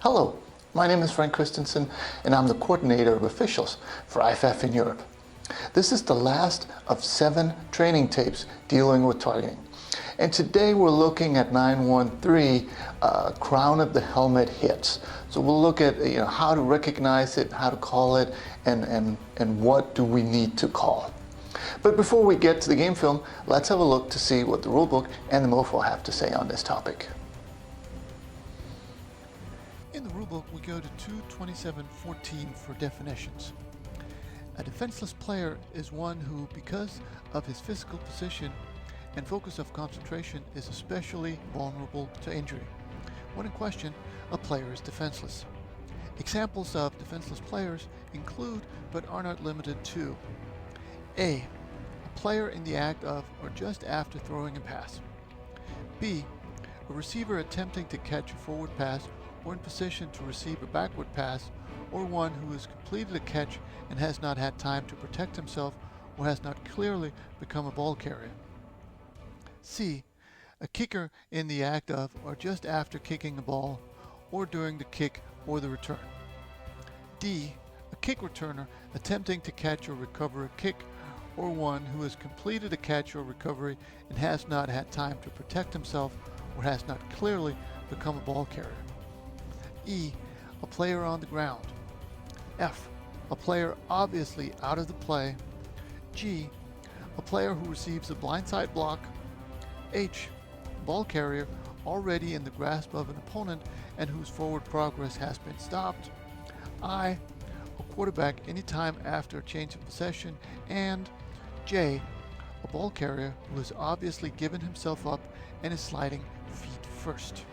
Hello, my name is Frank Christensen and I'm the coordinator of officials for IFAF in Europe. This is the last of 7 training tapes dealing with targeting. And today we're looking at 913, crown of the helmet hits. So we'll look at how to recognize it, how to call it, and what do we need to call. But before we get to the game film, let's have a look to see what the rulebook and the MOFO have to say on this topic. In the rulebook, we go to 227.14 for definitions. A defenseless player is one who, because of his physical position and focus of concentration, is especially vulnerable to injury. When in question, a player is defenseless. Examples of defenseless players include, but are not limited to: A player in the act of or just after throwing a pass. B, a receiver attempting to catch a forward pass or in position to receive a backward pass, or one who has completed a catch and has not had time to protect himself or has not clearly become a ball carrier. C, a kicker in the act of or just after kicking a ball or during the kick or the return. D, a kick returner attempting to catch or recover a kick, or one who has completed a catch or recovery and has not had time to protect himself or has not clearly become a ball carrier. E, a player on the ground. F, a player obviously out of the play. G, a player who receives a blindside block. H, ball carrier already in the grasp of an opponent and whose forward progress has been stopped. I, a quarterback anytime after a change of possession. And J, a ball carrier who has obviously given himself up and is sliding feet first.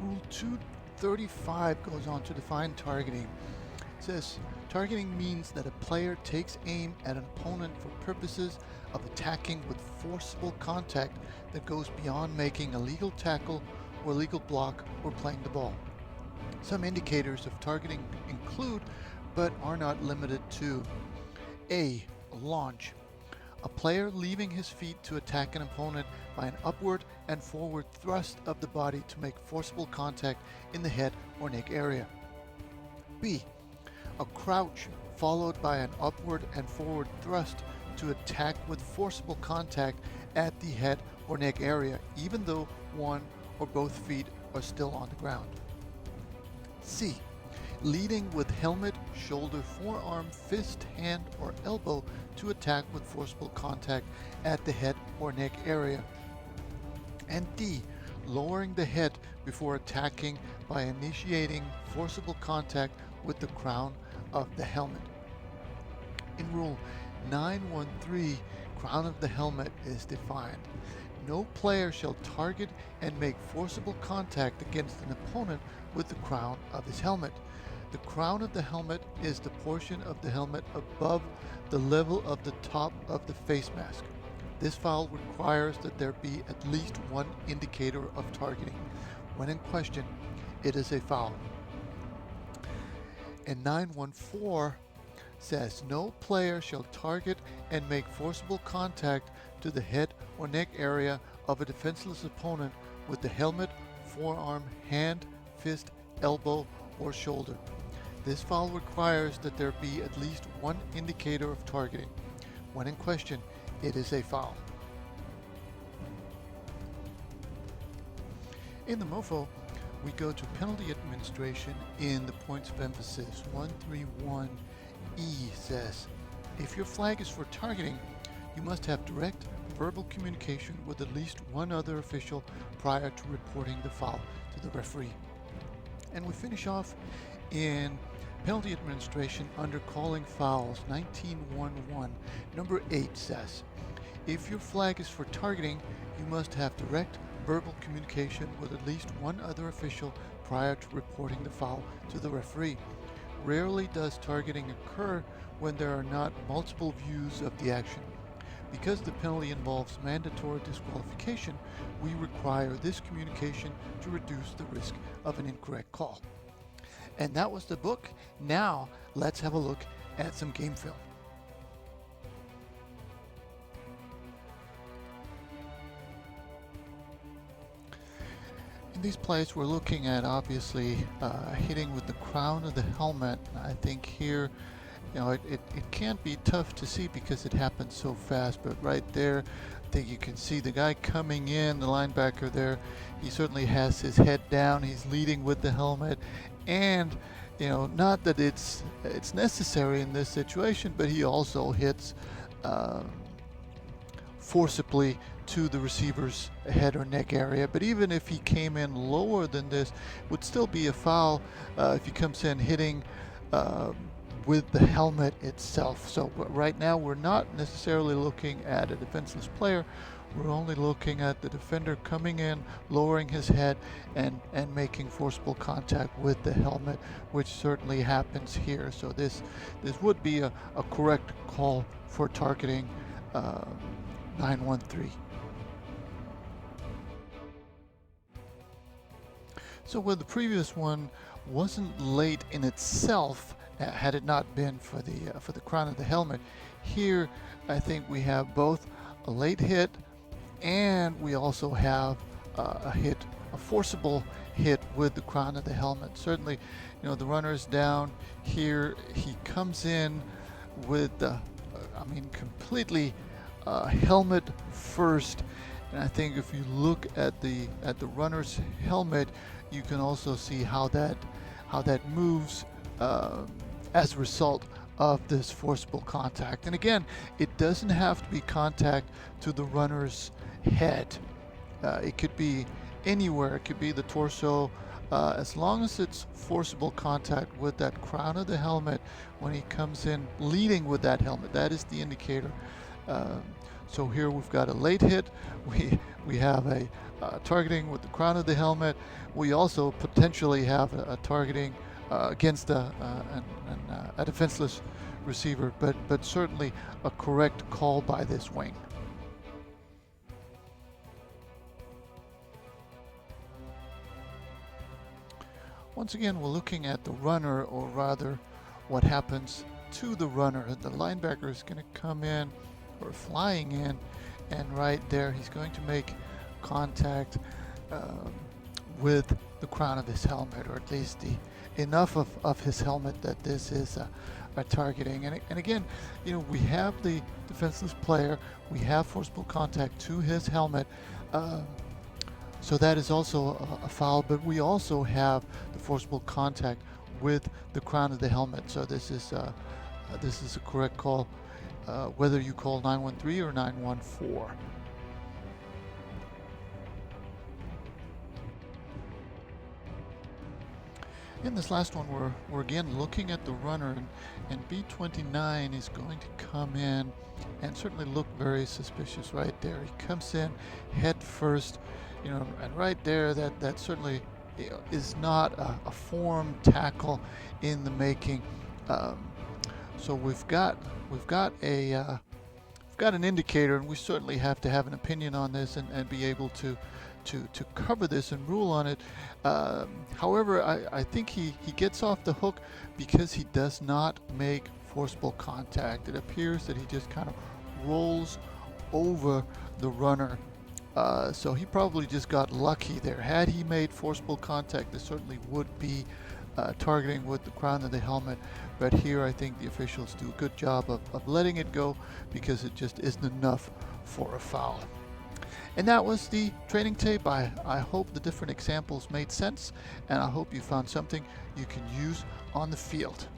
Rule 235 goes on to define targeting. It says, targeting means that a player takes aim at an opponent for purposes of attacking with forcible contact that goes beyond making a legal tackle or legal block or playing the ball. Some indicators of targeting include, but are not limited to: A, launch. A player leaving his feet to attack an opponent by an upward and forward thrust of the body to make forcible contact in the head or neck area. B, a crouch followed by an upward and forward thrust to attack with forcible contact at the head or neck area, even though one or both feet are still on the ground. C, leading with helmet, shoulder, forearm, fist, hand, or elbow to attack with forcible contact at the head or neck area. And D, lowering the head before attacking by initiating forcible contact with the crown of the helmet. In Rule 913, crown of the helmet is defined. No player shall target and make forcible contact against an opponent with the crown of his helmet. The crown of the helmet is the portion of the helmet above the level of the top of the face mask. This foul requires that there be at least one indicator of targeting. When in question, it is a foul. And 914 says, no player shall target and make forcible contact to the head or neck area of a defenseless opponent with the helmet, forearm, hand, fist, elbow, or shoulder. This foul requires that there be at least one indicator of targeting. When in question, it is a foul. In the MOFO, we go to penalty administration in the points of emphasis. 131E says, if your flag is for targeting, you must have direct verbal communication with at least one other official prior to reporting the foul to the referee. And we finish off in penalty administration under calling fouls. 1911 number 8 says, if your flag is for targeting, you must have direct verbal communication with at least one other official prior to reporting the foul to the referee. Rarely does targeting occur when there are not multiple views of the action. Because the penalty involves mandatory disqualification, we require this communication to reduce the risk of an incorrect call. And that was the book. Now let's have a look at some game film. In these plays, we're looking at obviously hitting with the crown of the helmet. I think here, it can't be tough to see because it happens so fast, but right there, I think you can see the guy coming in, the linebacker there. He certainly has his head down. He's leading with the helmet, and not that it's necessary in this situation, but he also hits um, forcibly to the receiver's head or neck area. But even if he came in lower than this, would still be a foul if he comes in hitting with the helmet itself. So right now we're not necessarily looking at a defenseless player. We're only looking at the defender coming in, lowering his head, and making forcible contact with the helmet, which certainly happens here. So this would be a correct call for targeting 913. So where the previous one wasn't late in itself, had it not been for the crown of the helmet, here I think we have both a late hit, and we also have a forcible hit with the crown of the helmet. Certainly, the runner's down here. He comes in with completely helmet first, and I think if you look at the runner's helmet, you can also see how that moves as a result of this forcible contact. And again, it doesn't have to be contact to the runner's head. It could be anywhere. It could be the torso. As long as it's forcible contact with that crown of the helmet when he comes in leading with that helmet, that is the indicator. So here we've got a late hit. We have a targeting with the crown of the helmet. We also potentially have a targeting against a defenseless receiver, but certainly a correct call by this wing. Once again, we're looking at the runner, or rather what happens to the runner. The linebacker is going to come in, or flying in, and right there he's going to make contact with the crown of his helmet, or at least enough of his helmet that this is a targeting. And again, we have the defenseless player, we have forcible contact to his helmet, so that is also a foul, but we also have the forcible contact with the crown of the helmet. So this is a correct call, whether you call 913 or 914. In this last one, we're again looking at the runner, and B29 is going to come in and certainly look very suspicious right there. He comes in head first, and right there, that certainly is not a form tackle in the making. So we've got an indicator, and we certainly have to have an opinion on this and be able to cover this and rule on it. However, I think he gets off the hook because he does not make forcible contact. It appears that he just kind of rolls over the runner. So he probably just got lucky there. Had he made forcible contact, this certainly would be targeting with the crown of the helmet. But here I think the officials do a good job of letting it go because it just isn't enough for a foul. And that was the training tape. I hope the different examples made sense, and I hope you found something you can use on the field.